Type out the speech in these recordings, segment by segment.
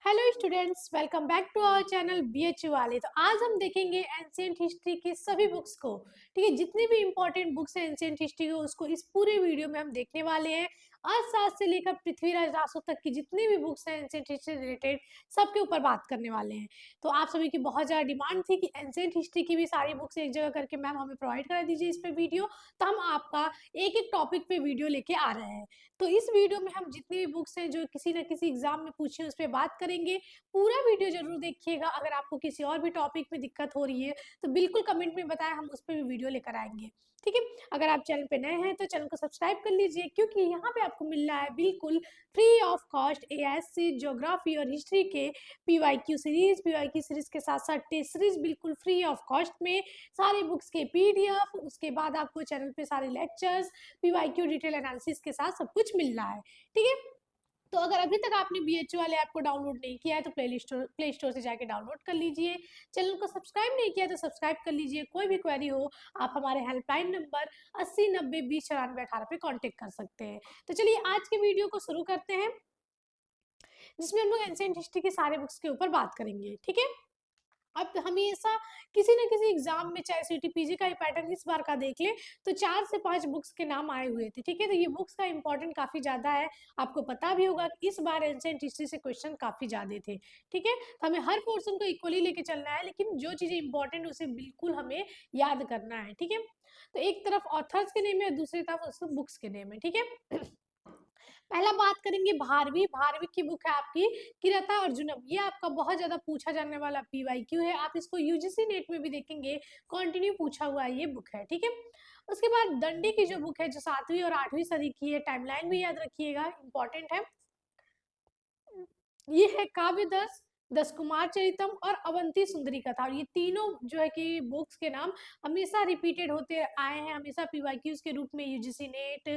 Hello students, welcome back to our channel BHU वाले। तो आज हम देखेंगे एंशियंट हिस्ट्री की सभी बुक्स को। ठीक है, जितनी भी इंपॉर्टेंट बुक्स हैं एंशियंट हिस्ट्री की उसको इस पूरे वीडियो में हम देखने वाले हैं। आज सात से लेकर पृथ्वीराज रासो तक की जितनी भी बुक्स हैं एंशियंट हिस्ट्री रिलेटेड सबके ऊपर बात करने वाले हैं। तो आप सभी की बहुत ज़्यादा डिमांड थी कि एंशियंट हिस्ट्री की भी सारी बुक्स एक जगह करके मैम हमें प्रोवाइड करा दीजिए इस पे वीडियो। तो हम आपका एक एक टॉपिक पे वीडियो लेके आ रहे हैं। तो इस वीडियो में हम जितनी भी बुक्स हैं जो किसी न किसी एग्जाम में पूछी उस पर बात करेंगे। पूरा वीडियो जरूर देखिएगा। अगर आपको किसी और भी टॉपिक में दिक्कत हो रही है तो बिल्कुल कमेंट में बताएं, हम उस पर भी वीडियो लेकर आएंगे। ठीक है, अगर आप चैनल पे नए हैं तो चैनल को सब्सक्राइब कर लीजिए, क्योंकि यहाँ पे आपको मिल रहा है बिल्कुल free of cost ASC geography और हिस्ट्री के पीवाईक्यू सीरीज के साथ साथ टेस्ट सीरीज बिल्कुल फ्री ऑफ कॉस्ट में, सारे बुक्स के पीडीएफ, उसके बाद आपको चैनल पे सारे लेक्चर्स, पीवाईक्यू डिटेल एनालिसिस के साथ सब कुछ मिल रहा है। ठीक है, तो अगर अभी तक आपने बीएचयू वाले ऐप को डाउनलोड नहीं किया है तो प्ले स्टोर से जाके डाउनलोड कर लीजिए। चैनल को सब्सक्राइब नहीं किया तो सब्सक्राइब कर लीजिए। कोई भी क्वेरी हो आप हमारे हेल्पलाइन नंबर 80 90 20 94 18 पे कांटेक्ट कर सकते हैं। तो चलिए आज के वीडियो को शुरू करते हैं, जिसमें हम लोग एंशिएंट हिस्ट्री के सारे बुक्स के ऊपर बात करेंगे। ठीक है, अब हमेशा किसी न किसी एग्जाम में चाहे सीटीपीजी का ही पैटर्न इस बार का देख ले तो 4 से 5 बुक्स के नाम आए हुए थे। ठीक है, तो ये बुक्स का इंपॉर्टेंट काफी ज्यादा है। आपको पता भी होगा कि इस बार एंशिएंट हिस्ट्री से क्वेश्चन काफी ज्यादा थे। ठीक है, तो हमें हर पोर्शन को इक्वली लेके चलना है, लेकिन जो चीजें इंपॉर्टेंट उसे बिल्कुल हमें याद करना है। ठीक है, तो एक तरफ ऑथर्स के नेम है, दूसरी तरफ बुक्स के नेम है। ठीक है, पहला बात करेंगे भारवी। भारवी की बुक है आपकी किरता अर्जुनम। ये आपका बहुत ज्यादा पूछा जाने वाला पीवाईक्यू है। आप इसको यूजीसी नेट में भी देखेंगे, कंटिन्यू पूछा हुआ ये बुक है। ठीक है, उसके बाद दंडी की जो बुक है जो 7वीं और 8वीं सदी की है, टाइमलाइन भी याद रखिएगा, इंपॉर्टेंट है। ये है काव्य दस, दस कुमार चरितम और अवंती सुंदरी कथा। और ये तीनों जो है कि बुक्स के नाम हमेशा रिपीटेड होते आए हैं, हमेशा पीवाईक्यूज के रूप में UGC NET,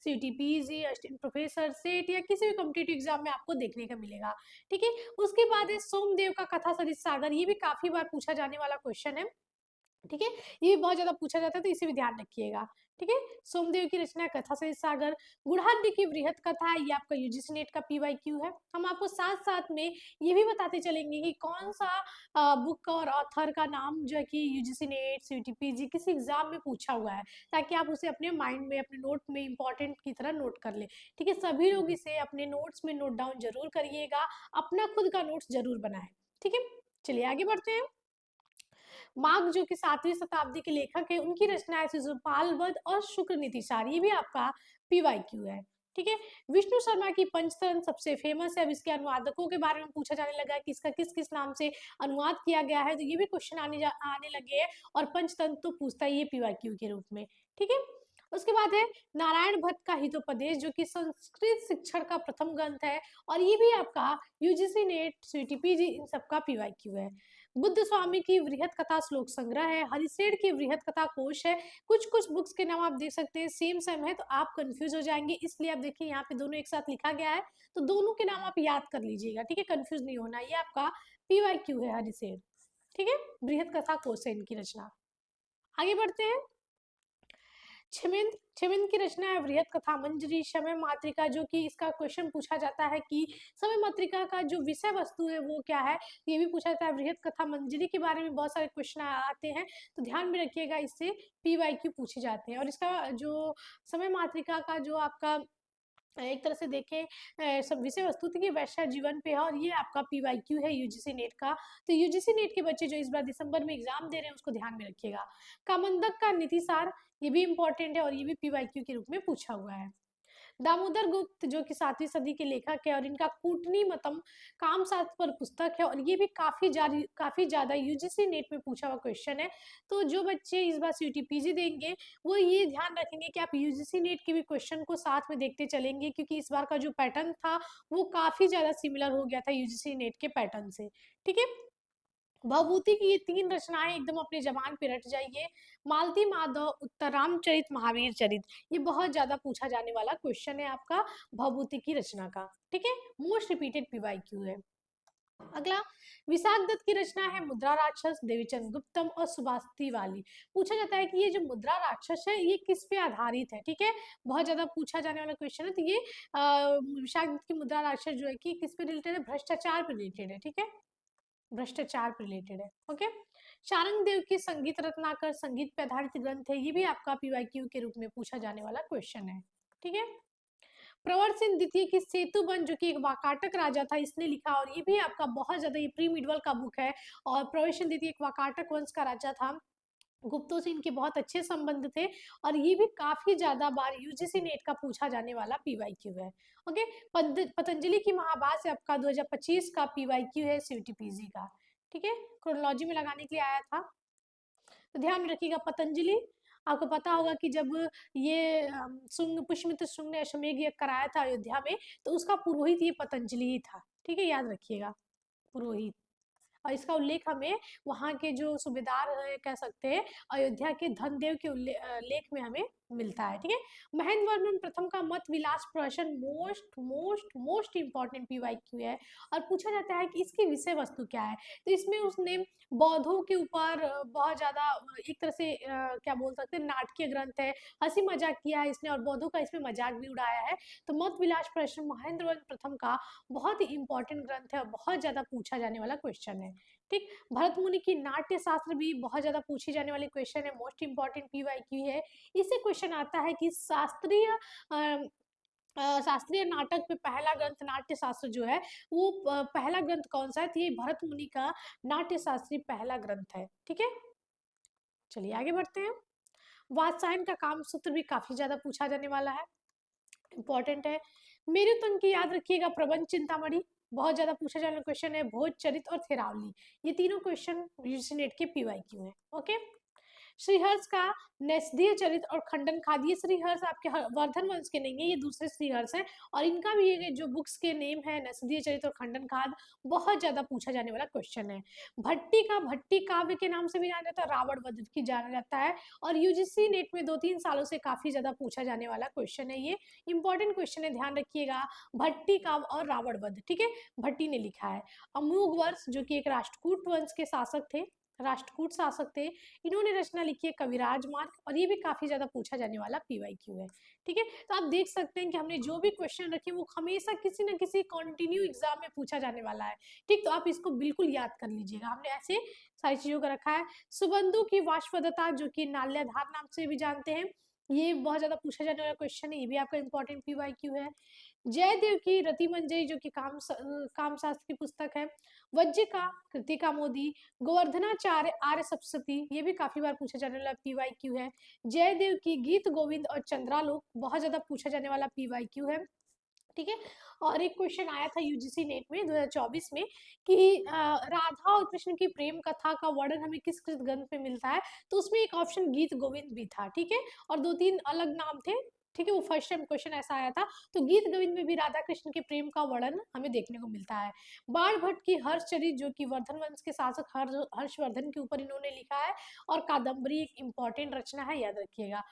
CTPG, assistant professor SET या किसी भी कॉम्पिटिटिव एग्जाम में आपको देखने का मिलेगा। ठीक है, उसके बाद है सोमदेव का कथा सरित सागर। ये भी काफी बार पूछा जाने वाला क्वेश्चन है। ठीक है, ये भी बहुत ज्यादा पूछा जाता है तो इसे भी ध्यान रखिएगा। ठीक है, सोमदेव की रचना कथा सरित सागर। गुढ़ाद्य की वृहत कथा है, ये आपका यूजीसी नेट का पीवाईक्यू है। हम आपको साथ साथ में ये भी बताते चलेंगे कि कौन सा बुक और ऑथर का नाम जो है कि यूजीसी नेट, सीटीपीजी किसी एग्जाम में पूछा हुआ है, ताकि आप उसे अपने माइंड में, अपने नोट में इंपॉर्टेंट की तरह नोट कर ले। ठीक है, सभी लोग इसे अपने नोट्स में नोट डाउन जरूर करिएगा, अपना खुद का नोट्स जरूर बनाए। ठीक है, चलिए आगे बढ़ते हैं। मार्ग जो कि 7वीं शताब्दी के लेखक है, उनकी रचना है शिशुपाल वध और शुक्र नीतिशार। ये भी आपका पीवाईक्यू है। ठीक है, विष्णु शर्मा की पंचतंत्र सबसे फेमस है। अब इसके अनुवादकों के बारे में पूछा जाने लगा है कि इसका किस किस नाम से अनुवाद किया गया है, तो ये भी क्वेश्चन आने लगे हैं। और पंचतंत्र तो पूछता ही है पीवाईक्यू के रूप में। ठीक है, उसके बाद है नारायण भट्ट का हितोपदेश, जो कि संस्कृत शिक्षण का प्रथम ग्रंथ है। और ये भी आपका यूजीसी नेट, सीटीपीजी इन सबका पीवाईक्यू है। बुद्ध स्वामी की वृहत कथा श्लोक संग्रह है। हरिश्रेण की वृहत कथा कोश है। कुछ कुछ बुक्स के नाम आप देख सकते हैं सेम सेम है तो आप कंफ्यूज हो जाएंगे, इसलिए आप देखिए यहाँ पे दोनों एक साथ लिखा गया है, तो दोनों के नाम आप याद कर लीजिएगा। ठीक है, कंफ्यूज नहीं होना। ये आपका पीवाईक्यू है हरिश्रेण। ठीक है, बृहत कथा कोश है इनकी रचना। आगे बढ़ते हैं। छिमिंद, छिमिंद की रचना है वृहत कथा मंजरी। समय मातृका, जो कि इसका क्वेश्चन पूछा जाता है कि समय मातृका का जो विषय वस्तु है वो क्या है, ये भी पूछा जाता है। वृहत कथा मंजरी के बारे में बहुत सारे क्वेश्चन आते हैं, तो ध्यान में रखिएगा, इससे पीवाईक्यू पूछे जाते हैं। और इसका जो समय मातृका का जो आपका एक तरह से देखें सब विषय वस्तु की वैश्य जीवन पे है, और ये आपका पीवाईक्यू है यूजीसी नेट का। तो यूजीसी नेट के बच्चे जो इस बार दिसंबर में एग्जाम दे रहे हैं उसको ध्यान में रखिएगा। कामंदक का नीतिसार, ये भी इंपॉर्टेंट है और ये भी पीवाईक्यू के रूप में पूछा हुआ है। दामोदर गुप्त जो कि 7वीं सदी के लेखक है, और इनका कूटनीमतम कामशास्त्र पर पुस्तक है, और ये भी काफी ज्यादा यूजीसी नेट में पूछा हुआ क्वेश्चन है। तो जो बच्चे इस बार सीटीपीजी देंगे वो ये ध्यान रखेंगे कि आप यूजीसी नेट के भी क्वेश्चन को साथ में देखते चलेंगे, क्योंकि इस बार का जो पैटर्न था वो काफी ज्यादा सिमिलर हो गया था यूजीसी नेट के पैटर्न से। ठीक है, भवभूति की ये 3 रचनाएं एकदम अपने जबान पे रट जाइए। मालती माधव, उत्तरामचरित, महावीर चरित। ये बहुत ज्यादा पूछा जाने वाला क्वेश्चन है आपका भवभूति की रचना का। ठीक है, मोस्ट रिपीटेड पीवाईक्यू है। अगला, विशाख दत्त की रचना है मुद्रा राक्षस, देवीचंद गुप्तम और सुभाषिती वाली। पूछा जाता है कि ये जो मुद्रा राक्षस है ये किस पे आधारित है, ठीक है, बहुत ज्यादा पूछा जाने वाला क्वेश्चन है। तो ये विशाख दत्त की मुद्रा राक्षस जो है कि किस पे रिलेटेड है, भ्रष्टाचार पे रिलेटेड है, ठीक है, भ्रष्टाचार पे रिलेटेड है। ओके, शारंग देव की संगीत रत्नाकर संगीत पे आधारित ग्रंथ है, ये भी आपका पीवाईक्यू के रूप में पूछा जाने वाला क्वेश्चन है, ठीक है। प्रवर सिंह द्वितीय की सेतुबंध जो कि एक वाकाटक राजा था, इसने लिखा, और ये भी आपका बहुत ज्यादा, ये प्री मिडवल का बुक है। और प्रवर सिंह द्वितीय एक वाकाटक वंश का राजा था, गुप्तों से इनके बहुत अच्छे संबंध थे, और ये भी काफी ज्यादा बार यूजीसी नेट का पूछा जाने वाला पीवाईक्यू है। ओके, पतंजलि की महाभाष्य आपका 2025 का पीवाईक्यू है सीटीपीजी का, ठीक है, क्रोनोलॉजी में लगाने के लिए आया था। तो ध्यान में रखिएगा, पतंजलि, आपको पता होगा कि जब ये शुंग पुष्यमित्र शुंग ने अश्वमेध यज्ञ कराया था अयोध्या में, तो उसका पुरोहित ये पतंजलि ही था, ठीक है, याद रखिएगा, पुरोहित। और इसका उल्लेख हमें वहाँ के जो सूबेदार हैं, कह सकते हैं, अयोध्या के धनदेव के लेख में हमें मिलता है, ठीक है। महेंद्र वर्मन प्रथम का मत विलास प्रश्न most most most important PYQ है, और पूछा जाता है कि इसकी विषय वस्तु क्या है। तो इसमें उसने बौद्धों के ऊपर बहुत ज्यादा एक तरह से क्या बोल सकते हैं, नाटकीय ग्रंथ है, हंसी मजाक किया है इसने, और बौद्धों का इसमें मजाक भी उड़ाया है। तो मत विलास प्रश्न महेंद्र वर्मन प्रथम का बहुत ही इंपॉर्टेंट ग्रंथ है, और बहुत ज्यादा पूछा जाने वाला क्वेश्चन है, ठीक। भरत मुनि की नाट्य शास्त्र भी बहुत ज्यादा पूछी जाने वाली क्वेश्चन है, मोस्ट इंपॉर्टेंट पीवाईक्यू है। इससे क्वेश्चन आता है कि शास्त्रीय नाटक में पहला ग्रंथ नाट्य शास्त्र जो है वो पहला ग्रंथ कौन सा है, तो ये भरत मुनि का नाट्य शास्त्री पहला ग्रंथ है, ठीक है। चलिए आगे बढ़ते हैं। वात्सायन का काम सूत्र भी काफी ज्यादा पूछा जाने वाला है, इंपॉर्टेंट है। मेरुतंग की याद रखिएगा, प्रबंध चिंतामणि, बहुत ज्यादा पूछा जाने वाला क्वेश्चन है। भोज चरित और थेरावली, ये तीनों क्वेश्चन यूजीसी नेट के पीवाईक्यू है। ओके, श्रीहर्ष का नैषधीय चरित और खंडन खाद, ये श्रीहर्ष आपके वर्धन वंश के नहीं है, ये दूसरे श्रीहर्ष हैं, और इनका भी ये जो बुक्स के नेम है नैषधीय चरित और खंडन खाद, बहुत ज्यादा पूछा जाने वाला क्वेश्चन है। भट्टी का भट्टी काव्य के नाम से भी जाना जाता है, रावण वध की जाना जाता है, और यूजीसी नेट में 2-3 सालों से काफी ज्यादा पूछा जाने वाला क्वेश्चन है, ये इंपॉर्टेंट क्वेश्चन है, ध्यान रखिएगा, भट्टी काव्य और रावण वध, ठीक है, भट्टी ने लिखा है। अमोघ वर्ष जो कि एक राष्ट्रकूट वंश के शासक थे, राष्ट्रकूट शासक थे, इन्होंने रचना लिखी है कविराज मार्ग, और ये भी काफी ज्यादा पूछा जाने वाला पीवाईक्यू है, ठीक है। तो आप देख सकते हैं कि हमने जो भी क्वेश्चन रखे वो हमेशा किसी न किसी कंटिन्यू एग्जाम में पूछा जाने वाला है, ठीक। तो आप इसको बिल्कुल याद कर लीजिएगा, हमने ऐसे सारी चीजों का रखा है। सुबंधु की वाष्पदता जो कि नाल्याधार नाम से भी जानते हैं, ये बहुत ज्यादा पूछा जाने वाला क्वेश्चन है, ये भी आपका इंपॉर्टेंट पीवाईक्यू है। जयदेव की रति मंजरी जो कि काम शास्त्र की पुस्तक है। वज्जिका, कृतिका मोदी, गोवर्धनाचार्य आर्य सप्तशती, ये भी काफी बार पूछा जाने वाला पीवाईक्यू है। जयदेव की गीत गोविंद और चंद्रालोक, बहुत ज्यादा पूछा जाने वाला पीवाईक्यू है, ठीक है। और एक क्वेश्चन आया था यूजीसी नेट में 2024 में कि राधा और कृष्ण की प्रेम कथा का वर्णन हमें किस किस ग्रंथ में मिलता है, तो उसमें एक ऑप्शन गीत गोविंद भी था, ठीक है, और 2-3 अलग नाम थे, ठीक है, वो फर्स्ट टाइम क्वेश्चन ऐसा आया था। तो गीत गोविंद में भी राधा कृष्ण के प्रेम का वर्णन हमें देखने को मिलता है। बाण भट्ट की हर्षचरित जो कि वर्धन वंश के शासक हर्षवर्धन के ऊपर इन्होंने लिखा है, और कादम्बरी एक इंपॉर्टेंट रचना है, याद रखिएगा।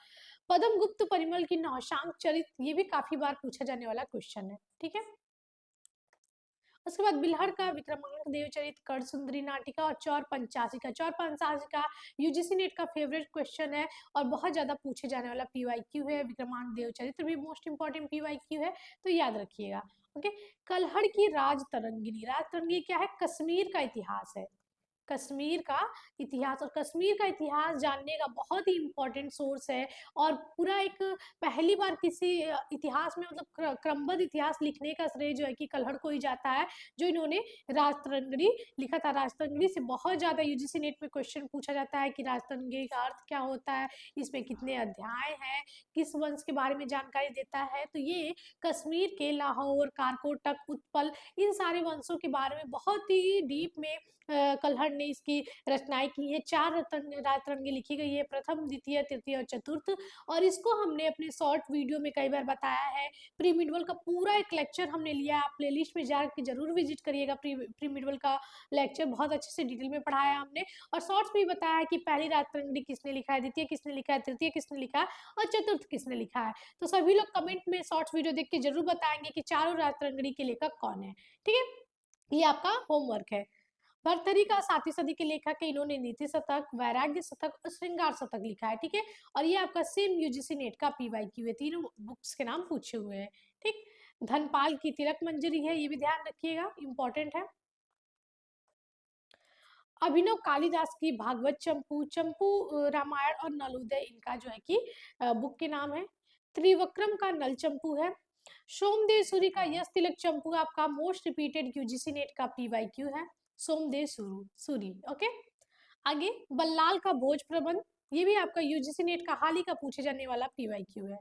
पदम गुप्त परिमल की नौशांक चरित, ये भी काफी बार पूछा जाने वाला क्वेश्चन है, ठीक है। उसके बाद बिल्हड़ का विक्रमांक देवचरित, कर सुंदरी नाटिका, और चौर पंचासी का, चौर पंचासी का यूजीसी नेट का फेवरेट क्वेश्चन है, और बहुत ज्यादा पूछे जाने वाला पीवाईक्यू है। विक्रमांक देवचरित्र भी मोस्ट इंपॉर्टेंट पीवाईक्यू है, तो याद रखिएगा। ओके, कलहड़ की राज तरंगिनी, राज तरंगिनी क्या है, कश्मीर का इतिहास है, कश्मीर का इतिहास, और कश्मीर का इतिहास जानने का बहुत ही इंपॉर्टेंट सोर्स है, और पूरा एक पहली बार किसी इतिहास में मतलब क्रमबद्ध इतिहास लिखने का श्रेय जो है कि कलहड़ को ही जाता है, जो इन्होंने राजतरंगिणी लिखा था। राजतरंगिणी से बहुत ज्यादा यूजीसी नेट में क्वेश्चन पूछा जाता है कि राजतरंगिणी का अर्थ क्या होता है, इसमें कितने अध्याय हैं, किस वंश के बारे में जानकारी देता है। तो ये कश्मीर के लाहौर, कारकोटक, उत्पल, इन सारे वंशों के बारे में बहुत ही डीप में कल्हड़ ने इसकी रचनाएं की है। 4 राजतरंगी लिखी गई है, प्रथम, द्वितीय, तृतीय और चतुर्थ, और इसको हमने अपने शॉर्ट वीडियो में कई बार बताया है। प्री मिडवल का पूरा एक लेक्चर हमने लिया है, आप प्लेलिस्ट में जाकर जरूर विजिट करिएगा। प्री मिडवल का लेक्चर बहुत अच्छे से डिटेल में पढ़ाया हमने, और शॉर्ट्स में भी बताया है कि पहली राजतरंगी किसने लिखा है, द्वितीय किसने लिखा है, तृतीय किसने लिखा है, और चतुर्थ किसने लिखा है। तो सभी लोग कमेंट में शॉर्ट्स वीडियो देख के जरूर बताएंगे कि चारों राजतरंगी के लेखक कौन है, ठीक है। ये आपका होमवर्क है। भर्तृहरि का 7वीं सदी के लेखक है, इन्होंने नीति शतक, वैराग्य शतक और श्रृंगार शतक लिखा है, ठीक है। और ये आपका सेम यूजीसी नेट का पीवाईक्यू है, तीनों बुक्स के नाम पूछे हुए हैं, ठीक। धनपाल की तिलक मंजरी है, ये भी ध्यान रखिएगा, इंपॉर्टेंट है। अभिनव कालिदास की भागवत चंपू, चंपू रामायण और नलोदय इनका जो है कि बुक के नाम है। त्रिविक्रम का नल चंपू है। सोमदेव सूरी का यश तिलक चंपू आपका मोस्ट रिपीटेड यूजीसी नेट का पीवाईक्यू है, सोमदेव सूरी, ओके। आगे बल्लाल का भोज प्रबंध, ये भी आपका यूजीसी नेट का हाल ही का पूछे जाने वाला पीवाईक्यू है।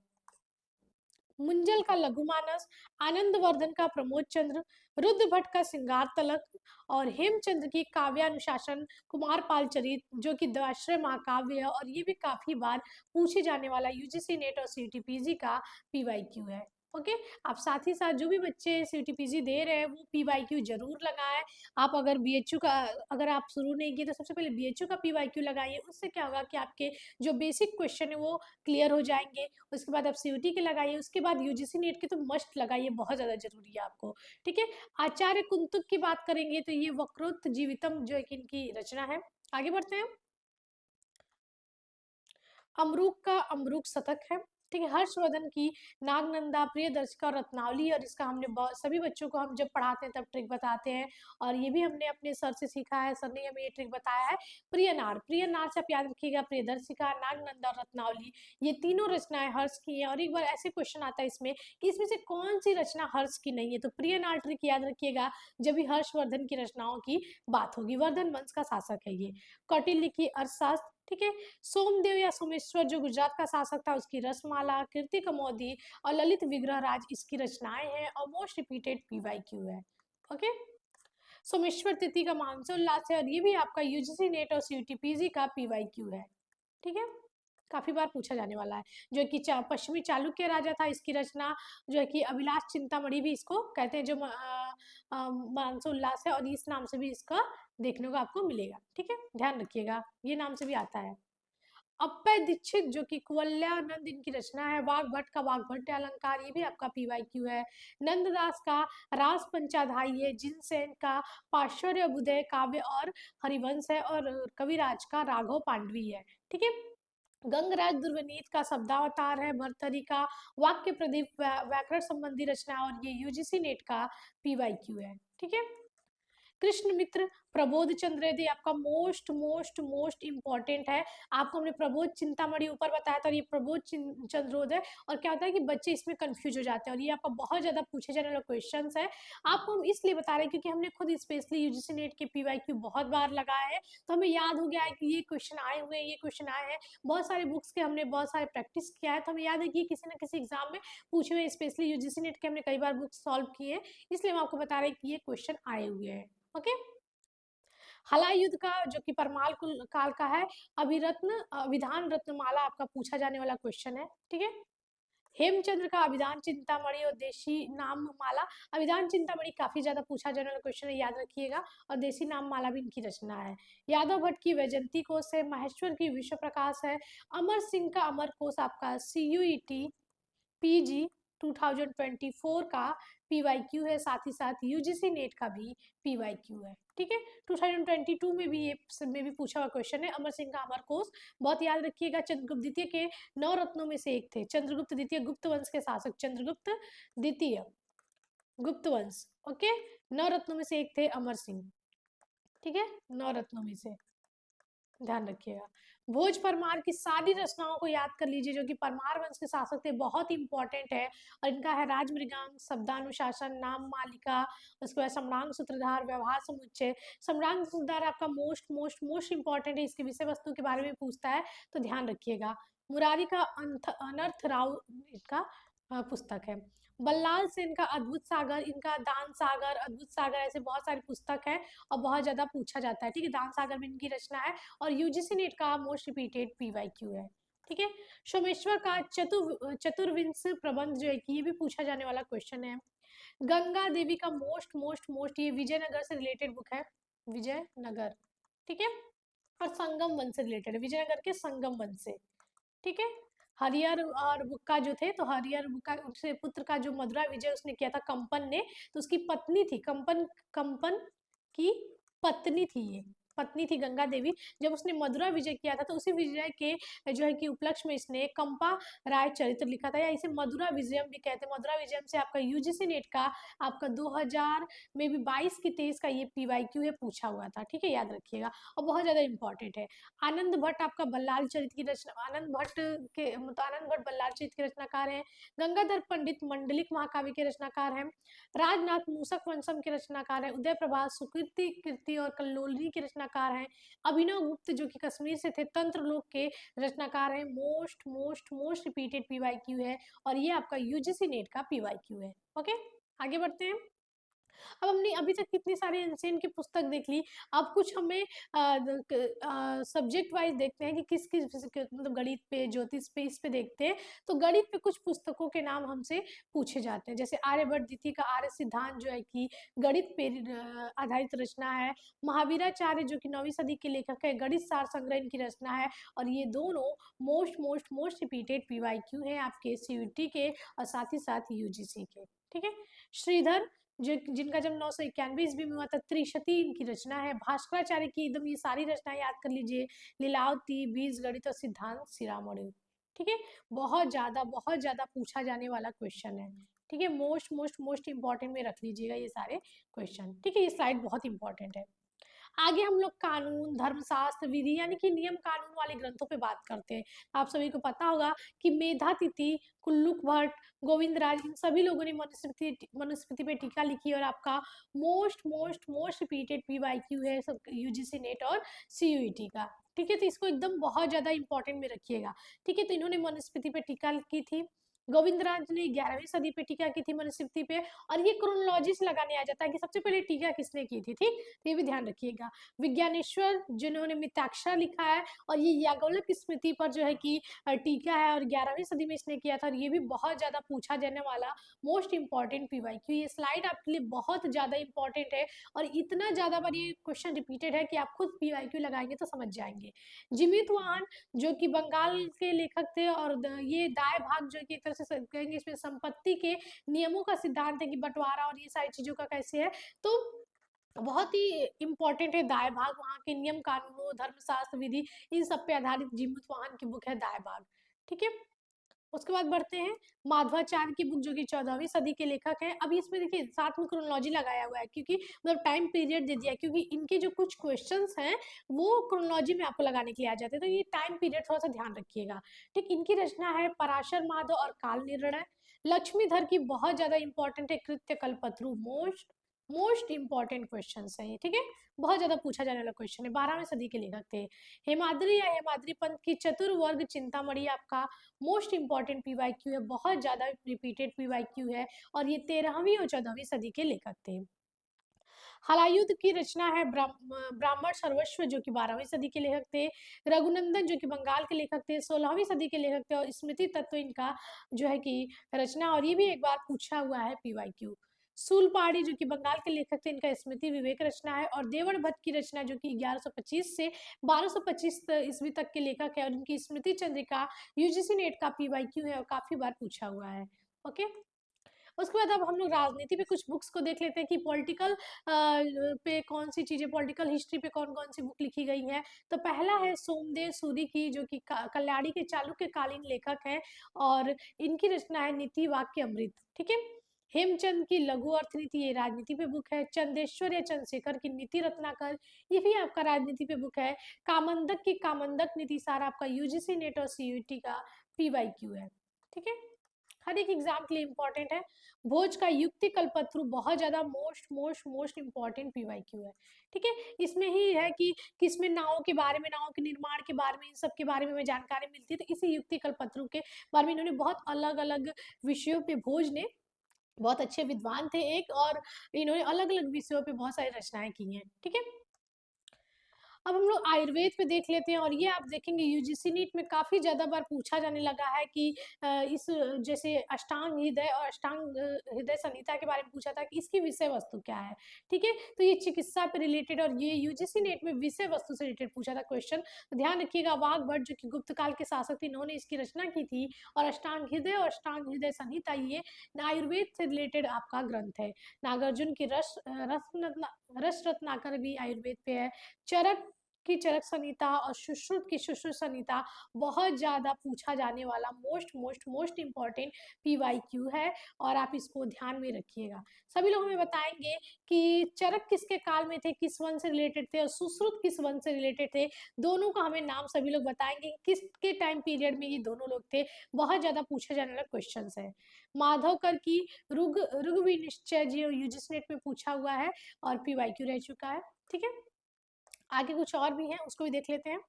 मुंजल का लघुमानस, आनंदवर्धन का प्रमोद चंद्र, रुद्र भट्ट का सिंगार तलक और हेमचंद्र की काव्यानुशासन, कुमारपाल चरित जो कि द्वाश्रय महाकाव्य है और ये भी काफी बार पूछे जाने वाला यूजीसी नेट और सीटीपीजी का पीवाईक्यू है, ओके। आप साथ ही साथ जो भी बच्चे सीटीपीजी दे रहे हैं वो पीवाईक्यू जरूर लगाएं। आप अगर बीएचयू का अगर आप शुरू नहीं किए तो सबसे पहले बीएचयू का पीवाईक्यू लगाइए, उससे क्या होगा कि आपके जो बेसिक क्वेश्चन है वो क्लियर हो जाएंगे। उसके बाद आप सीयूटी के लगाइए, उसके बाद यूजीसी नेट के तो मस्ट लगाइए, बहुत ज्यादा जरूरी है आपको, ठीक है। आचार्य कुंतुक की बात करेंगे तो ये वक्रोक्त जीवितम जो है कि इनकी रचना है। आगे बढ़ते हैं। अमरूक का अमरूक शतक है, ठीक है। हर्षवर्धन की नागनंदा, प्रियदर्शिका और रत्नावली, और इसका हमने सभी बच्चों को हम जब पढ़ाते हैं तब ट्रिक बताते हैं, और ये भी हमने अपने सर से सीखा है, सर ने हमें ये ट्रिक बताया है। प्रिय नार से आप याद रखिएगा, प्रियदर्शिका, नागनंदा और रत्नावली, ये तीनों रचनाएं हर्ष की हैं। और एक बार ऐसे क्वेश्चन आता है इसमें कि इसमें से कौन सी रचना हर्ष की नहीं है, तो प्रिय नार ट्रिक याद रखिएगा जब भी हर्षवर्धन की रचनाओं की बात होगी। वर्धन वंश का शासक है ये। कौटिल्य की अर्थशास्त्र, ठीक है। सोमदेव या सोमेश्वर जो गुजरात का शासक था उसकी रसमाला, कीर्ति कमोदी और ललित विग्रह राज इसकी रचनाएं हैं और मोस्ट रिपीटेड पीवाईक्यू है, ओके। सोमेश्वर तिथि का मानसोल्लास है और ये भी आपका यूजीसी नेट और सीयूटीपीजी का पीवाईक्यू है, ठीक है। काफी बार पूछा जाने वाला है। जो कि पश्चिमी चालुक्य राजा था, इसकी रचना जो है कि अभिलाष चिंतामणि भी इसको कहते हैं, जो मानसोल्लास है और इस नाम से भी इसका देखने को आपको मिलेगा, ठीक है, ध्यान रखिएगा, ये नाम से भी आता है। अप्पय दीक्षित जो कि कुवल्यानंद इनकी रचना है। वाग्भट का वाग्भट अलंकार, ये भी आपका पीवाईक्यू है। नंददास का रास पंचाध्यायी है। जिनसेन का पाश्चर्य बुदय काव्य और हरिवंश है, और कविराज का राघव पांडवी है, ठीक है। गंगराज दुर्वनीत का शब्दावतार है। भर्तृहरि का वाक्य प्रदीप व्याकरण संबंधी रचना, और ये यूजीसी नेट का पीवाईक्यू है, ठीक है। कृष्ण मित्र प्रबोध चंद्र यदि आपका मोस्ट मोस्ट मोस्ट इंपॉर्टेंट है। आपको हमने प्रबोध चिंतामणि ऊपर बताया था, और ये प्रबोध चंद्रोदय, और क्या होता है कि बच्चे इसमें कंफ्यूज हो जाते हैं, और ये आपका बहुत ज्यादा पूछे जाने वाला क्वेश्चन है। आपको हम इसलिए बता रहे हैं क्योंकि हमने खुद स्पेशली यूजीसी नेट के पीवाईक्यू बहुत बार लगाया है, तो हमें याद हो गया है कि ये क्वेश्चन आए हुए हैं, ये क्वेश्चन आए हैं। बहुत सारे बुक्स के हमने बहुत सारे प्रैक्टिस किया है, तो हमें याद है कि किसी न किसी एग्जाम में पूछे हुए, स्पेशली यूजीसी नेट के हमने कई बार बुक्स सॉल्व किए हैं, इसलिए हम आपको बता रहे हैं कि ये क्वेश्चन आए हुए हैं, ओके। हला युद्ध का जो कि परमाल काल का है। अभिरत्न विधान रत्नमाला आपका पूछा जाने वाला क्वेश्चन है, ठीक है। हेमचंद्र का अभिधान चिंतामणि और देशी नाम माला। अभिधान चिंतामणि काफी ज्यादा पूछा जाने वाला क्वेश्चन है, याद रखिएगा, और देशी नाम माला भी इनकी रचना है। यादव भट्ट की वैजंती कोश है। महेश्वर की विश्व प्रकाश है। अमर सिंह का अमर कोश आपका सीयूईटी पीजी 2024 का पीवाईक्यू है, साथ ही साथ यूजीसी नेट का भी पीवाईक्यू है, ठीक है। 2022 में भी ये में भी पूछा हुआ क्वेश्चन है, अमर सिंह का अमर कोश। बहुत याद रखिएगा, चंद्रगुप्त द्वितीय के 9 रत्नों में से एक थे। चंद्रगुप्त द्वितीय गुप्त वंश के शासक, चंद्रगुप्त द्वितीय गुप्त वंश, ओके। 9 रत्नों में से एक थे अमर सिंह, ठीक है, 9 रत्नों में से, ध्यान रखिएगा। भोज परमार की सारी रचनाओं को याद कर लीजिए, जो कि परमार वंश के शासक थे, बहुत इंपॉर्टेंट है। और इनका है राजमृगांक, शब्दानुशासन, नाम मालिका, उसके बाद सम्रांग सूत्रधार, व्यवहार समुच्चय। सम्रांग सूत्रधार आपका मोस्ट मोस्ट मोस्ट इंपॉर्टेंट है, इसकी विषय वस्तु के बारे में पूछता है, तो ध्यान रखिएगा। मुरारी का अनर्थ राव इनका पुस्तक है। बल्लाल सेन का अद्भुत सागर, इनका दान सागर, अद्भुत सागर, ऐसे बहुत सारी पुस्तक है और बहुत ज्यादा पूछा जाता है, ठीक है। दान सागर में इनकी रचना है, और यूजीसी नेट का मोस्ट रिपीटेड पीवाईक्यू है, ठीक है। सोमेश्वर का चतुर्विंश प्रबंध जो है कि ये भी पूछा जाने वाला क्वेश्चन है। गंगा देवी का मोस्ट मोस्ट मोस्ट, ये विजयनगर से रिलेटेड बुक है, विजयनगर, ठीक है, और संगम वन से रिलेटेड है, विजयनगर के संगम वन से, ठीक है। हरिहर और बुक्का जो थे, तो हरिहर बुक्का उसके पुत्र का जो मदुरा विजय उसने किया था कंपन ने, तो उसकी पत्नी थी कंपन, कंपन की पत्नी थी ये, पत्नी थी गंगा देवी। जब उसने मदुरा विजय किया था तो उसी विजय के जो है कि उपलक्ष्य में इसने कंपा राय चरित्र लिखा था, या इसे मदुरा विजयम भी कहते हैं। मदुरा विजयम से आपका यूजीसी नेट का आपका 2000 में भी 22 की 23 का ये पीवाईक्यू है, पूछा हुआ था, ठीक है, याद रखिएगा, और बहुत ज्यादा इंपॉर्टेंट है। आनंद भट्ट आपका बल्लाल चरित की रचना, आनंद भट्ट के मतलब आनंद भट्ट बल्लाल चरित के रचनाकार हैं। गंगाधर पंडित मंडलिक महाकाव्य के रचनाकार हैं। राजनाथ मूसक वंशम के रचनाकार हैं। उदय प्रभा सुकृति कीर्ति और कल्लोलिनी के रचनाकार हैं। अभिनव गुप्त जो कि कश्मीर से थे, तंत्र लोक के रचनाकार हैं। Most most most repeated PYQ है, और ये आपका यूजीसी नेट का पीवाईक्यू है। ओके, आगे बढ़ते हैं। अब हमने अभी तक कितनी सारी एंशिएंट की पुस्तक देख ली, अब कुछ हमें सब्जेक्ट वाइज देखते हैं कि किस किस मतलब गणित पे, ज्योतिष पे, इस पे देखते हैं। तो गणित पे कुछ पुस्तकों के नाम हमसे पूछे जाते हैं, जैसे आर्यभट्ट द्वितीय का आर्य सिद्धांत जो है कि गणित पे आधारित रचना है। महावीराचार्य जो कि 9वीं सदी के लेखक है, गणित सार संग्रह इनकी रचना है, और ये दोनों most most most repeated PYQ है आपके सीयूटी के और साथ ही साथ यूजीसी के, ठीक है। श्रीधर जो जिनका जन्म 991 ईस्वी में हुआ था, त्रिशती इनकी रचना है। भास्कराचार्य की एकदम ये सारी रचनाएं याद कर लीजिए, लीलावती, बीजगणित और सिद्धांत शिरोमणि, ठीक है। बहुत ज्यादा पूछा जाने वाला क्वेश्चन है, ठीक है, मोस्ट मोस्ट मोस्ट इंपॉर्टेंट में रख लीजिएगा ये सारे क्वेश्चन, ठीक है, ये स्लाइड बहुत इंपॉर्टेंट है। आगे हम लोग कानून, धर्मशास्त्र, विधि यानी कि नियम कानून वाले ग्रंथों पे बात करते हैं। आप सभी को पता होगा कि मेधातिथि, कुल्लुक भट्ट, गोविंदराज, इन सभी लोगों ने मनुस्मृति मनुस्मृति पे टीका लिखी, और आपका most most most repeated PYQ है सब यूजीसी नेट और सीयूईटी का, ठीक है। तो इसको एकदम बहुत ज्यादा इंपॉर्टेंट में रखिएगा, ठीक है। तो इन्होंने मनुस्मृति पे टीका की थी। गोविंदराज ने 11वीं सदी पे टीका की थी मनुस्मृति पे, और ये क्रोनोलॉजी से लगाने आ जाता है कि सबसे पहले टीका किसने की थी, ठीक, तो ये भी ध्यान रखिएगा। विज्ञानेश्वर जिन्होंने मिताक्षरा लिखा है, और ये याज्ञवल्क्य की स्मृति पर जो है कि टीका है, और 11वीं सदी में इसने किया था, और ये भी बहुत ज्यादा पूछा जाने वाला मोस्ट इंपॉर्टेंट पीवाईक्यू। ये स्लाइड आपके लिए बहुत ज्यादा इंपॉर्टेंट है, और इतना ज्यादा बार ये क्वेश्चन रिपीटेड है कि आप खुद पीवाईक्यू लगाएंगे तो समझ जाएंगे। जिमित वाहन जो कि बंगाल के लेखक थे, और ये दाय भाग जो कि एक तरह से कहेंगे इसमें संपत्ति के नियमों का सिद्धांत है कि बंटवारा और ये सारी चीजों का कैसे है, तो बहुत ही इंपॉर्टेंट है दाय भाग, वहाँ के नियम कानूनों, धर्मशास्त्र, विधि, इन सब पे आधारित जीमूत वाहन की बुक है दाय भाग, ठीक है। उसके बाद बढ़ते हैं माधवाचार्य की बुक जो कि 14वीं सदी के लेखक हैं। अभी इसमें देखिए साथ में क्रोनोलॉजी लगाया हुआ है, क्योंकि मतलब टाइम पीरियड दे दिया, क्योंकि इनके जो कुछ क्वेश्चंस हैं वो क्रोनोलॉजी में आपको लगाने के लिए आ जाते हैं, तो ये टाइम पीरियड थोड़ा सा ध्यान रखिएगा, ठीक। इनकी रचना है पराशर माधव और काल निर्णय। लक्ष्मीधर की बहुत ज्यादा इंपॉर्टेंट है कृत्य कल्पत्रु, मोस्ट मोस्ट इंपॉर्टेंट क्वेश्चन है ये, ठीक है, बहुत ज्यादा पूछा जाने वाला क्वेश्चन है, 12वीं सदी के लेखक थे। हेमाद्री या हेमाद्री पंथ की चतुर्वर्ग चिंतामणि आपका मोस्ट इंपॉर्टेंट पीवाईक्यू है, बहुत ज्यादा रिपीटेड पीवाईक्यू है, और ये 13वीं और 14वीं सदी के लेखक थे। हलायुद्ध की रचना है ब्राह्मण सर्वस्व जो कि 12वीं सदी के लेखक थे। रघुनंदन जो कि बंगाल के लेखक थे, 16वीं सदी के लेखक थे, और स्मृति तत्व इनका जो है कि रचना, और ये भी एक बार पूछा हुआ है पीवाईक्यू। सूलपाड़ी जो कि बंगाल के लेखक थे, इनका स्मृति विवेक रचना है, और देवड़ भट्ट की रचना जो कि 1125 से 1225 ईस्वी तक के लेखक है, और इनकी स्मृति चंद्रिका यूजीसी नेट का पीवाईक्यू है, और काफी बार पूछा हुआ है। ओके, उसके बाद अब हम लोग राजनीति पे कुछ बुक्स को देख लेते हैं कि पॉलिटिकल पे कौन सी चीजें, पॉलिटिकल हिस्ट्री पे कौन कौन सी बुक लिखी गई है। तो पहला है सोमदेव सूरी की जो कि कल्याणी के चालुक्य कालीन लेखक हैं, और इनकी रचना है नीति वाक्य अमृत, ठीक है। हेमचंद की लघु अर्थनीति, ये राजनीति पे बुक है। चंदेश्वर या चंद्रशेखर की नीति रत्नाकर, ये भी आपका राजनीति पे बुक है। कामंदक की कामंदक नीति सारा आपका यूजीसी नेट और सीयूटी का पीवाईक्यू है, ठीक है, हर एक एग्जाम के लिए इंपॉर्टेंट है। भोज का युक्ति कल्पत्रु बहुत ज्यादा most most most important PYQ है, ठीक है। इसमें ही है कि किसमें नावों के बारे में, नावों के निर्माण के बारे में, इन सब के बारे में हमें जानकारी मिलती है, तो इसी युक्ति कल्पत्रु के बारे में इन्होंने बहुत अलग अलग विषयों पे, भोज ने बहुत अच्छे विद्वान थे एक, और इन्होंने अलग अलग विषयों पे बहुत सारी रचनाएं की हैं, ठीक है। अब हम लोग आयुर्वेद पे देख लेते हैं, और ये आप देखेंगे यूजीसी नीट में काफ़ी ज़्यादा बार पूछा जाने लगा है कि इस जैसे अष्टांग हृदय और अष्टांग हृदय संहिता के बारे में पूछा था कि इसकी विषय वस्तु क्या है। ठीक है, तो ये चिकित्सा पे रिलेटेड, और ये यूजीसी नीट में विषय वस्तु से रिलेटेड पूछा था क्वेश्चन। तो ध्यान रखिएगा, वाघभट्ट जो कि गुप्त काल के शासक थे, इन्होंने इसकी रचना की थी। और अष्टांग हृदय और अष्टांग हृदय संहिता ये आयुर्वेद से रिलेटेड आपका ग्रंथ है। नागार्जुन की रस रत्नाकर भी आयुर्वेद पे है। चरक की चरक संहिता और सुश्रुत की सुश्रुत संहिता बहुत ज़्यादा पूछा जाने वाला most most most important PYQ है, और आप इसको ध्यान में रखिएगा। सभी लोग हमें बताएंगे कि चरक किसके काल में थे, किस वन से रिलेटेड थे, और सुश्रुत किस वन से रिलेटेड थे। दोनों का हमें नाम सभी लोग बताएंगे, किसके टाइम पीरियड में ये दोनों लोग थे। बहुत ज़्यादा पूछा जाने वाला क्वेश्चन है। माधवकर की ऋग विनिश्चय जो यूजीसी नेट में पूछा हुआ है और पीवाईक्यू रह चुका है। ठीक है, आगे कुछ और भी हैं, उसको भी देख लेते हैं।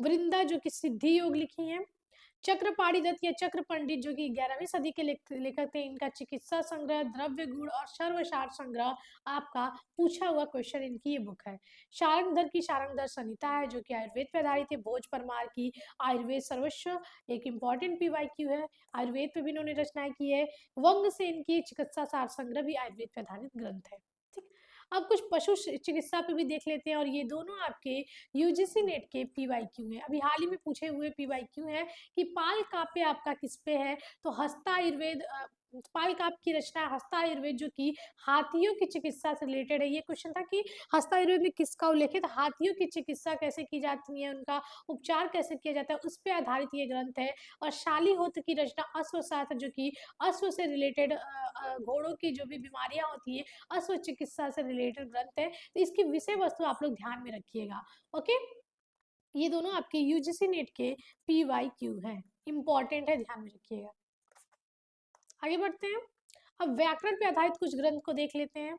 वृंदा जो कि सिद्धि योग लिखी हैं। चक्रपाणी दत्त या चक्र पंडित जो कि 11वीं सदी के लेखक थे, इनका चिकित्सा संग्रह, द्रव्य गुण और सर्वसार संग्रह आपका पूछा हुआ क्वेश्चन इनकी ये बुक है। शारंगधर की शारंगधर संहिता है जो कि आयुर्वेद पर आधारित है। भोज परमार की आयुर्वेद सर्वस्व एक इम्पॉर्टेंट पीवाईक्यू है, आयुर्वेद पे भी इन्होंने रचनाएं की है। वंग से इनकी चिकित्सा सार संग्रह भी आयुर्वेद पर आधारित ग्रंथ है। ठीक, अब कुछ पशु चिकित्सा पे भी देख लेते हैं, और ये दोनों आपके यूजीसी नेट के पीवाईक्यू हैं। अभी हाल ही में पूछे हुए पीवाईक्यू हैं कि पाल काव्य आपका किस पे है, तो हस्ता आयुर्वेद, पाल काव्य की रचना हस्ता आयुर्वेद जो कि हाथियों की चिकित्सा से रिलेटेड है। ये क्वेश्चन था कि हस्ता आयुर्वेद में किसका उल्लेखित, हाथियों की चिकित्सा कैसे की जाती है, उनका उपचार कैसे किया जाता है, उस पर आधारित ये ग्रंथ है। और शालीहोत्र की रचना अश्वशास्त्र जो कि अश्व से रिलेटेड, घोड़ों की जो भी बीमारियां होती है, अश्व चिकित्सा से रिलेटेड ग्रंथ है। तो इसकी विषय वस्तु आप लोग ध्यान में रखिएगा। ओके, ये दोनों आपके यूजीसी नेट के पीवाईक्यू हैं, इंपॉर्टेंट है, ध्यान में रखिएगा। आगे बढ़ते हैं, अब व्याकरण पे आधारित कुछ ग्रंथ को देख लेते हैं,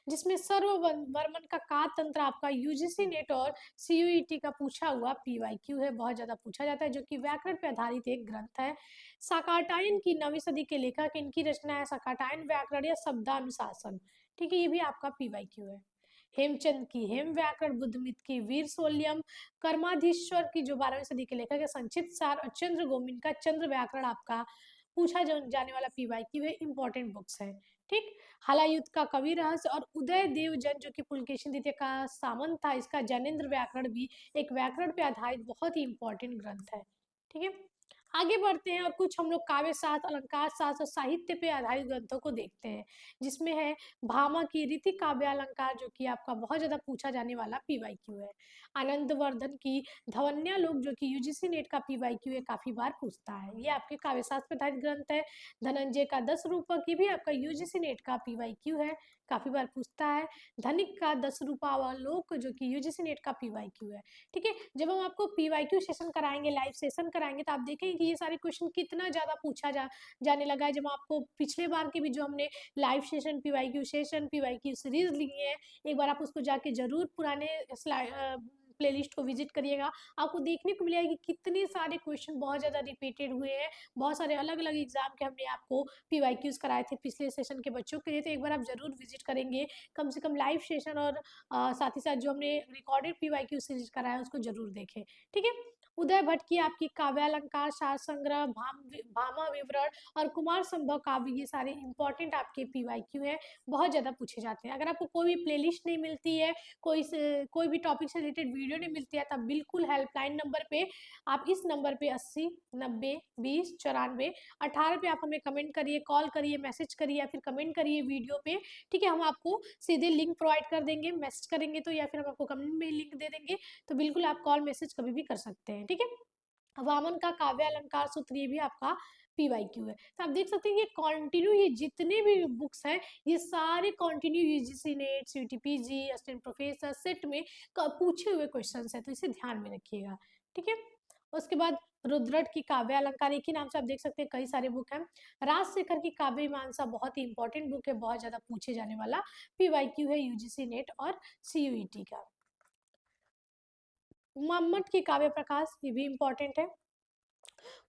जिसमें सर्ववर्मन का कातंत्र आपका यूजीसी नेट और सीयूईटी का पूछा हुआ पीवाईक्यू है, बहुत ज्यादा पूछा जाता है, जो कि व्याकरण पे आधारित एक ग्रंथ है। साकाटायन की 9वीं सदी के लेखक, इनकी रचना है साकाटायन व्याकरण या शब्दानुशासन। ठीक है, ये भी आपका पीवाईक्यू है। हेमचंद की हेम व्याकरण, बुद्धमित की वीर सोल्यम, कर्माधीश्वर की जो 12वीं सदी के लेखक है संक्षिप्त सार, और चंद्र गोमिन का चंद्र व्याकरण आपका पूछा जाने वाला पीवाईक्यू है, इंपॉर्टेंट बुक्स है। ठीक, हलायुद्ध का कवि रहस्य और उदय देवजन जो कि पुलकेशिन द्वितीय का सामंत था, इसका जैनेन्द्र व्याकरण भी एक व्याकरण पे आधारित बहुत ही इंपॉर्टेंट ग्रंथ है। ठीक है, आगे बढ़ते हैं और कुछ हम लोग काव्य शास्त्र, अलंकार शास्त्र और साहित्य पे आधारित ग्रंथों को देखते हैं, जिसमें है भामा की रीति काव्य अलंकार जो कि आपका बहुत ज्यादा पूछा जाने वाला पीवाईक्यू है। आनंदवर्धन की धवन्या लोक जो कि यूजीसी नेट का पीवाईक्यू है, काफी बार पूछता है, ये आपके काव्य शास्त्र पे आधारित ग्रंथ है। धनंजय का 10 रूपक की भी आपका यूजीसी नेट का पीवाईक्यू है, काफी बार पूछता है। धनिक का 10 रूपावलोक जो कि यूजीसी नेट का पीवाईक्यू है। ठीक है, जब हम आपको पीवाईक्यू सेशन कराएंगे, लाइव सेशन कराएंगे, तो आप देखेंगे कि ये सारे क्वेश्चन कितना ज्यादा पूछा जाने लगा है। जब आपको पिछले बार के भी जो हमने लाइव सेशन पीवाईक्यू सीरीज लिए हैं, एक बार आप उसको जाके जरूर पुराने प्लेलिस्ट को विजिट करिएगा, आपको देखने को मिलेगा कि कितने सारे क्वेश्चन बहुत ज़्यादा रिपीटेड हुए हैं। बहुत सारे अलग अलग एग्जाम के हमने आपको पीवाईक्यूज कराए थे पिछले सेशन के बच्चों के लिए, तो एक बार आप जरूर विजिट करेंगे, कम से कम लाइव सेशन, और साथ ही साथ जो हमने रिकॉर्डेड पीवाईक्यू सीरीज कराया है उसको जरूर देखें। ठीक है, उदय भट्ट की आपकी काव्यालंकार, सार संग्रह, भामा विवरण और कुमार संभव काव्य, ये सारे इंपॉर्टेंट आपके पीवाईक्यू हैं, बहुत ज़्यादा पूछे जाते हैं। अगर आपको कोई भी प्लेलिस्ट नहीं मिलती है, कोई भी टॉपिक से रिलेटेड वीडियो नहीं मिलती है, तब बिल्कुल हेल्पलाइन नंबर पे, आप इस नंबर पे 80 90 20 94 18 पे आप हमें कमेंट करिए, कॉल करिए, मैसेज करिए या फिर कमेंट करिए वीडियो पे। ठीक है, हम आपको सीधे लिंक प्रोवाइड कर देंगे, मैसेज करेंगे तो, या फिर हम आपको कमेंट में लिंक दे देंगे, तो बिल्कुल आप कॉल मैसेज कभी भी कर सकते हैं। ठीक है, वामन का काव्य अलंकार सूत्र, ये भी आपका पीवाईक्यू है। तो आप देख सकते हैं ये कंटिन्यू, ये जितने भी बुक्स हैं, ये सारे continue UGC NET, CTPG, assistant professor, SET में पूछे हुए क्वेश्चंस हैं, तो इसे ध्यान में रखिएगा। ठीक है, उसके बाद रुद्रट की काव्य अलंकार, एक ही नाम से आप देख सकते हैं कई सारे बुक हैं। राजशेखर की काव्य मीमांसा बहुत ही इंपॉर्टेंट बुक है, बहुत ज्यादा पूछे जाने वाला पीवाईक्यू है यूजीसी नेट और सीयूईटी का। मम्मट की काव्य प्रकाश, ये भी इंपॉर्टेंट है।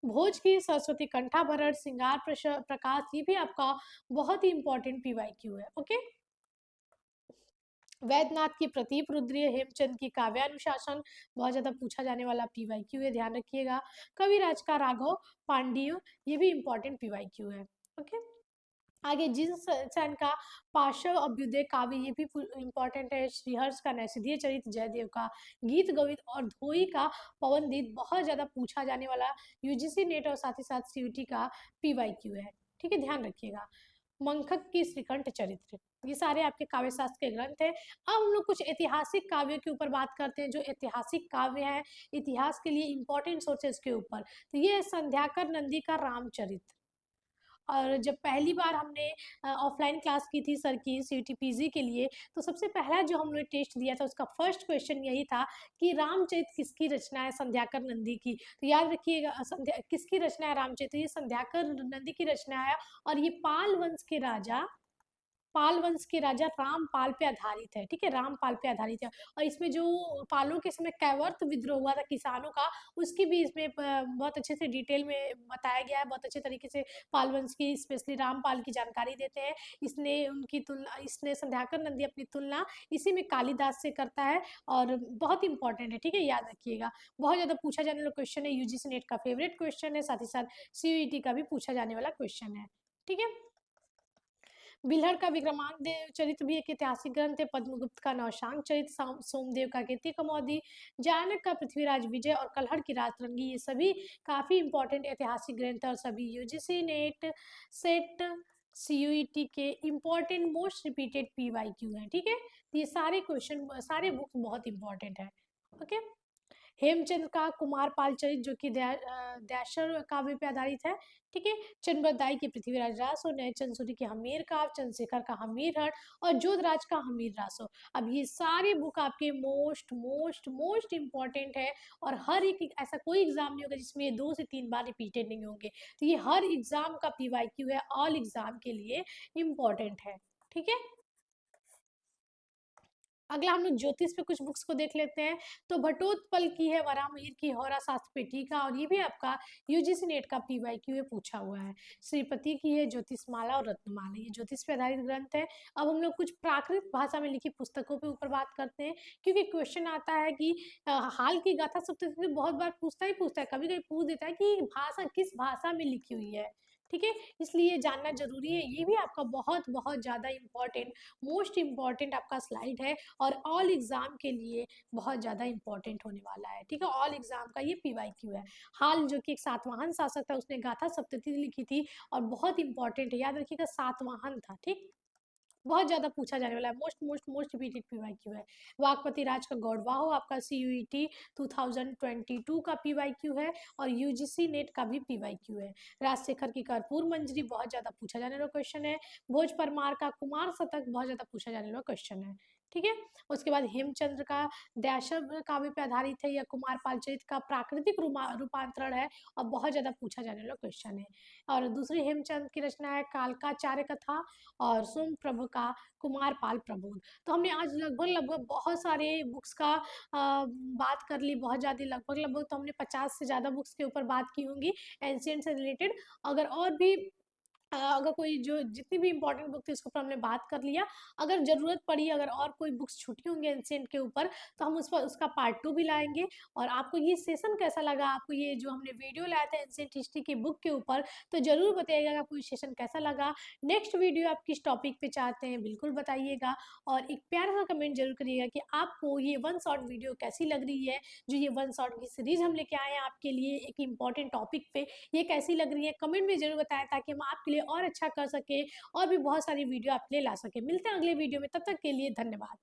भोज की सरस्वती कंठाभरण, श्रृंगार प्रकाश, ये भी आपका बहुत ही इंपॉर्टेंट पीवाईक्यू है। ओके, वैद्यनाथ की प्रदीप रुद्रीय, हेमचंद की काव्यानुशासन, बहुत ज़्यादा पूछा जाने वाला पीवाईक्यू है, ध्यान रखिएगा। कविराज का राघव पांडिय, ये भी इम्पोर्टेंट पीवाईक्यू है। ओके, आगे जिनसन का पार्श्व अभ्युदय काव्य, ये भी इम्पोर्टेंट है। श्रीहर्ष का नैषधीय चरित, जयदेव का गीत गोविंद और धोई का पवनदीप, बहुत ज्यादा पूछा जाने वाला यूजीसी नेट और साथ ही साथ सीयूटी का पीवाईक्यू है। ठीक है, ध्यान रखिएगा। मंखक की श्रीकंठ चरित्र, ये सारे आपके काव्य शास्त्र के ग्रंथ हैं। अब हम लोग कुछ ऐतिहासिक काव्यों के ऊपर बात करते हैं, जो ऐतिहासिक काव्य है, इतिहास के लिए इंपॉर्टेंट सोर्सेज के ऊपर। तो ये है संध्याकर नंदी का रामचरित। और जब पहली बार हमने ऑफलाइन क्लास की थी सर की सीटीपीजी के लिए, तो सबसे पहला जो हम लोग टेस्ट दिया था उसका फर्स्ट क्वेश्चन यही था कि रामचरित किसकी रचना है, संध्याकर नंदी की। तो याद रखिएगा, संध्या किसकी रचना है रामचरित, तो ये संध्याकर नंदी की रचना है। और ये पाल वंश के राजा रामपाल पे आधारित है। ठीक है, रामपाल पे आधारित है। और इसमें जो पालों के समय कैवर्त विद्रोह हुआ था किसानों का, उसकी भी इसमें बहुत अच्छे से डिटेल में बताया गया है। बहुत अच्छे तरीके से पाल वंश की, स्पेशली रामपाल की जानकारी देते हैं। इसने संध्याकर नंदी अपनी तुलना इसी में कालिदास से करता है, और बहुत इंपॉर्टेंट है। ठीक है, याद रखिएगा। बहुत ज्यादा पूछा जाने वाला क्वेश्चन है, यूजीसी नेट का फेवरेट क्वेश्चन है, साथ ही साथ सीयूईटी का भी पूछा जाने वाला क्वेश्चन है। ठीक है, बिल्हड़ का विक्रमांक चरित्र भी एक ऐतिहासिक ग्रंथ है। पद्मगुप्त का नौशांक चरित्र, सोमदेव का कीर्ति कमोदी, जानक का पृथ्वीराज विजय और कल्हड़ की रातरंगी, ये सभी काफी इंपॉर्टेंट ऐतिहासिक ग्रंथ है और सभी यूजीसी नेट सेट सीयूईटी के इंपॉर्टेंट मोस्ट रिपीटेड पीवाईक्यू हैं। ठीक है, तो ये सारे क्वेश्चन, सारे बुक्स बहुत इंपॉर्टेंट है। ओके, हेमचंद का कुमारपाल चरित, जो कि दैशर काव्य पे आधारित है। ठीक है, चंद्रबरदाई की पृथ्वीराज रासो, नयचंद सूरी की हमीर काव्य, चंद्रशेखर का हमीर हट और जोधराज का हमीर रासो। अब ये सारे बुक आपके मोस्ट मोस्ट मोस्ट इंपॉर्टेंट है, और हर एक ऐसा कोई एग्जाम नहीं होगा जिसमें ये 2 से 3 बार रिपीटेड नहीं होंगे। तो ये हर एग्जाम का पीवाईक्यू है, ऑल एग्जाम के लिए इम्पोर्टेंट है। ठीक है, अगला हम लोग ज्योतिष पे कुछ बुक्स को देख लेते हैं। तो भट्टोत्पल की है वराहमिहिर की होरा शास्त्र पे टीका, और ये भी आपका यूजीसी नेट का पीवाईक्यू में पूछा हुआ है। श्रीपति की है ज्योतिषमाला और रत्नमाला, ये ज्योतिष पे आधारित ग्रंथ है। अब हम लोग कुछ प्राकृत भाषा में लिखी पुस्तकों पे ऊपर बात करते हैं, क्योंकि क्वेश्चन आता है कि हाल की गाथा सप्तशती बहुत बार पूछता है, कभी कभी पूछ देता है कि भाषा किस भाषा में लिखी हुई है। ठीक है, इसलिए जानना जरूरी है। ये भी आपका बहुत बहुत ज्यादा इंपॉर्टेंट, मोस्ट इंपॉर्टेंट आपका स्लाइड है, और ऑल एग्जाम के लिए बहुत ज़्यादा इंपॉर्टेंट होने वाला है। ठीक है, ऑल एग्जाम का ये पीवाईक्यू है। हाल जो कि एक सातवाहन शासक था, उसने गाथा सप्तशती लिखी थी, और बहुत इंपॉर्टेंट है, याद रखिएगा सातवाहन था। ठीक, बहुत ज्यादा पूछा जाने वाला है, most most most repeated PYQ है। वाकपति राज का गौड़वाहो आपका सीयूईटी 2022 का पीवाईक्यू है, और यूजीसी नेट का भी पीवाईक्यू है। राजशेखर की कर्पूर मंजरी बहुत ज्यादा पूछा जाने वाला क्वेश्चन है। भोज परमार का कुमार शतक बहुत ज्यादा पूछा जाने वाला क्वेश्चन है। ठीक है, उसके बाद हेमचंद्र का दैशव काव्य पे आधारित है, या कुमार पालचरित का प्राकृतिक रूपांतरण है, और बहुत ज्यादा पूछा जाने वाला क्वेश्चन है। और दूसरी हेमचंद की रचना है कालकाचार्य कथा, और सोम प्रभु का कुमारपाल प्रबोध। तो हमने आज लगभग लगभग बहुत सारे बुक्स का बात कर ली, बहुत ज़्यादा, लगभग लगभग तो हमने 50 से ज़्यादा बुक्स के ऊपर बात की होंगी एंशियंट से रिलेटेड। अगर और भी अगर कोई जो जितनी भी इंपॉर्टेंट बुक थी उसके ऊपर हमने बात कर लिया। अगर ज़रूरत पड़ी, अगर और कोई बुक्स छूटी होंगी एंशियंट के ऊपर, तो हम उस पर उसका पार्ट 2 भी लाएंगे। और आपको ये सेशन कैसा लगा, आपको ये जो हमने वीडियो लाया था एंशियंट हिस्ट्री की बुक के ऊपर, तो ज़रूर बताइएगा कि आपको ये सेशन कैसा लगा। नेक्स्ट वीडियो आप किस टॉपिक पे चाहते हैं, बिल्कुल बताइएगा। और एक प्यारा सा कमेंट जरूर करिएगा कि आपको ये वन शॉट वीडियो कैसी लग रही है, जो ये वन शॉट की सीरीज हम लेके आए हैं आपके लिए एक इंपॉर्टेंट टॉपिक पे, ये कैसी लग रही है कमेंट में जरूर बताएं, ताकि हम आपके लिए और अच्छा कर सके, और भी बहुत सारी वीडियो आपके लिए ला सके। मिलते हैं अगले वीडियो में, तब तक के लिए धन्यवाद।